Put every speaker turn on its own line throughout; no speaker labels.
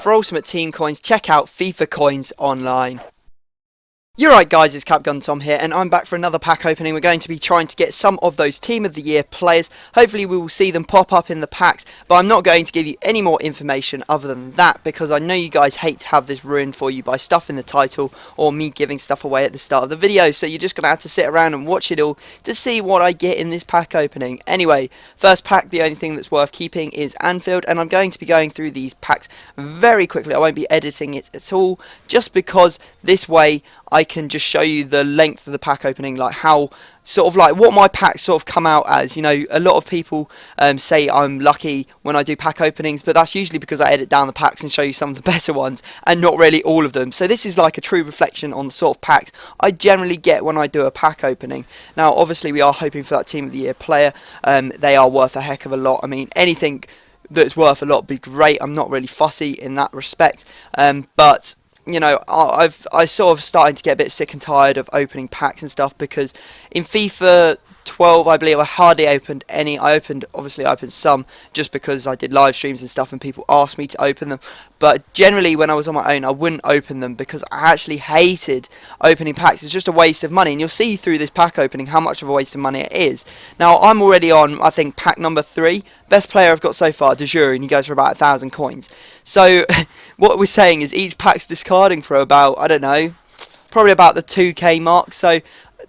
For Ultimate Team coins, check out FIFA Coins Online. You're right guys, it's Capgun Tom here, and I'm back for another pack opening. We're going to be trying to get some of those Team of the Year players. Hopefully we will see them pop up in the packs, but I'm not going to give you any more information other than that, because I know you guys hate to have this ruined for you by stuff in the title, or me giving stuff away at the start of the video, so you're just going to have to sit around and watch it all to see what I get in this pack opening. Anyway, first pack, the only thing that's worth keeping is Anfield, and I'm going to be going through these packs very quickly. I won't be editing it at all, just because this way I can just show you the length of the pack opening, like how sort of like what my packs sort of come out as. You know, a lot of people say I'm lucky when I do pack openings, but that's usually because I edit down the packs and show you some of the better ones and not really all of them. So this is like a true reflection on the sort of packs I generally get when I do a pack opening. Now obviously we are hoping for that Team of the Year player. They are worth a heck of a lot. I mean, anything that's worth a lot would be great. I'm not really fussy in that respect, but you know, I sort of starting to get a bit sick and tired of opening packs and stuff, because in FIFA 12 I believe I hardly opened any. Obviously I opened some just because I did live streams and stuff and people asked me to open them, but generally when I was on my own I wouldn't open them because I actually hated opening packs. It's just a waste of money, and you'll see through this pack opening how much of a waste of money it is. Now I'm already on, I think, pack number 3. Best player I've got so far, De Jure, and he goes for about 1,000 coins. So what we're saying is each pack's discarding for about, I don't know, probably about the 2k mark.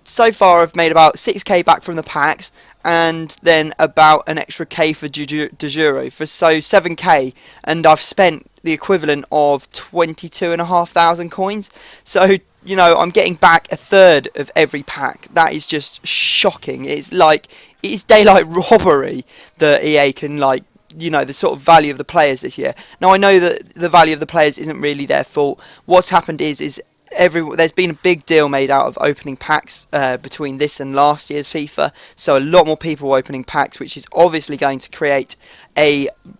So far I've made about 6k back from the packs, and then about an extra k for De Jure, so 7k, and I've spent the equivalent of 22,500 coins. So, you know, I'm getting back a third of every pack. That is just shocking. It's like, it's daylight robbery that EA can, like, you know, the sort of value of the players this year. Now I know that the value of the players isn't really their fault. What's happened is there's been a big deal made out of opening packs between this and last year's FIFA, so a lot more people opening packs, which is obviously going to create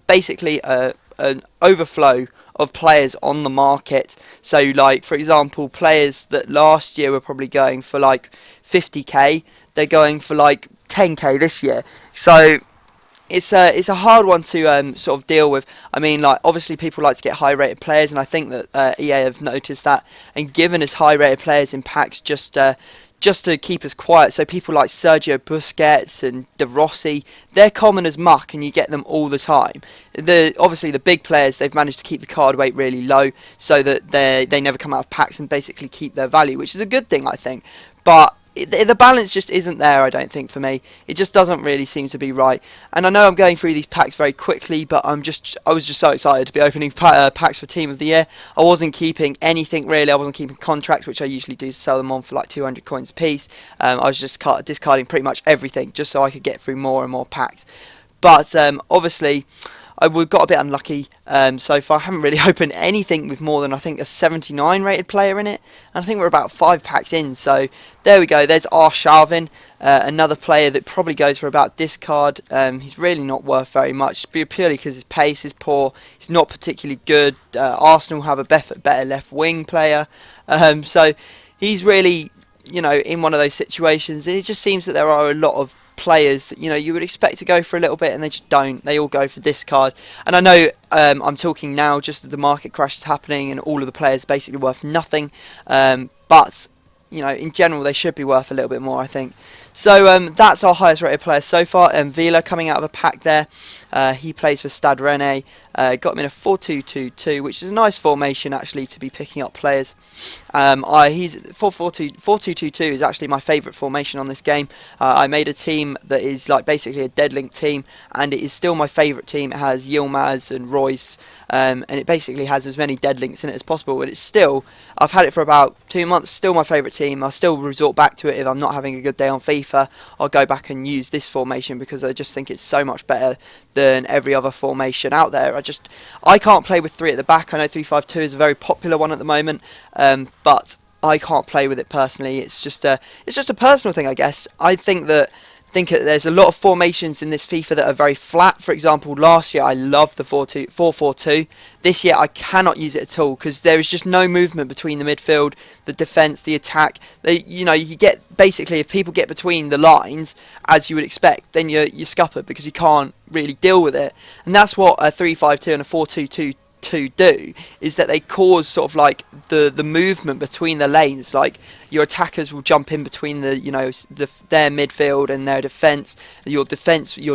basically an overflow of players on the market. So like, for example, players that last year were probably going for like 50k, they're going for like 10k this year. So it's a hard one to sort of deal with. I mean, like, obviously people like to get high rated players, and I think that EA have noticed that and given us high rated players in packs just to keep us quiet. So people like Sergio Busquets and De Rossi, they're common as muck and you get them all the time. Obviously the big players, they've managed to keep the card weight really low so that they never come out of packs and basically keep their value, which is a good thing, I think. But the balance just isn't there, I don't think, for me. It just doesn't really seem to be right. And I know I'm going through these packs very quickly, but I was just so excited to be opening packs for Team of the Year. I wasn't keeping anything really. I wasn't keeping contracts, which I usually do to sell them on for like 200 coins a piece. I was just discarding pretty much everything just so I could get through more and more packs. But obviously we got a bit unlucky so far. I haven't really opened anything with more than, I think, a 79 rated player in it, and I think we're about 5 packs in. So there we go. There's Arshavin, another player that probably goes for about discard. He's really not worth very much, purely because his pace is poor. He's not particularly good. Arsenal have a better left wing player, so he's really, you know, in one of those situations. And it just seems that there are a lot of players that, you know, you would expect to go for a little bit and they just don't. They all go for discard. And I know I'm talking now just as the market crash is happening and all of the players are basically worth nothing, but you know, in general they should be worth a little bit more, I think. So that's our highest rated player so far. Vila coming out of a pack there. He plays for Stade Rennais. Got him in a 4-2-2-2, which is a nice formation actually to be picking up players. He's 4-2-2-2 is actually my favourite formation on this game. I made a team that is like basically a dead link team, and it is still my favourite team. It has Yilmaz and Royce, and it basically has as many dead links in it as possible. And it's still, I've had it for about 2 months, still my favourite team. I still resort back to it if I'm not having a good day on FIFA. I'll go back and use this formation because I just think it's so much better than every other formation out there. I can't play with 3 at the back. I know 3-5-2 is a very popular one at the moment, but I can't play with it personally. It's just a personal thing, I guess. I think that there's a lot of formations in this FIFA that are very flat. For example, last year I loved the 4-4-2. This year I cannot use it at all because there is just no movement between the midfield, the defence, the attack. You know, you get basically, if people get between the lines as you would expect, then you're scuppered because you can't really deal with it. And that's what a 3-5-2 and a 4-2-2 two do is that they cause sort of like the movement between the lanes. Like your attackers will jump in between their midfield and their defense. Your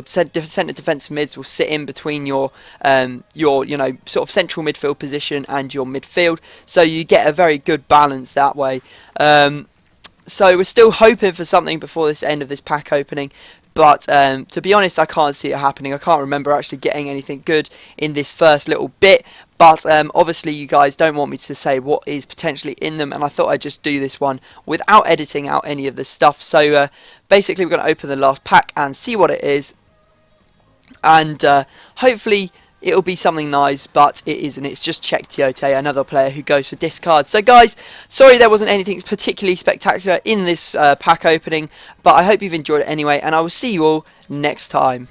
centre defensive mids will sit in between your sort of central midfield position and your midfield. So you get a very good balance that way. So we're still hoping for something before this end of this pack opening. But to be honest, I can't see it happening. I can't remember actually getting anything good in this first little bit. But obviously you guys don't want me to say what is potentially in them. And I thought I'd just do this one without editing out any of the stuff. So basically we're going to open the last pack and see what it is. And hopefully it'll be something nice, but it isn't. It's just Czech TOTY, another player who goes for discard. So guys, sorry there wasn't anything particularly spectacular in this pack opening, but I hope you've enjoyed it anyway, and I will see you all next time.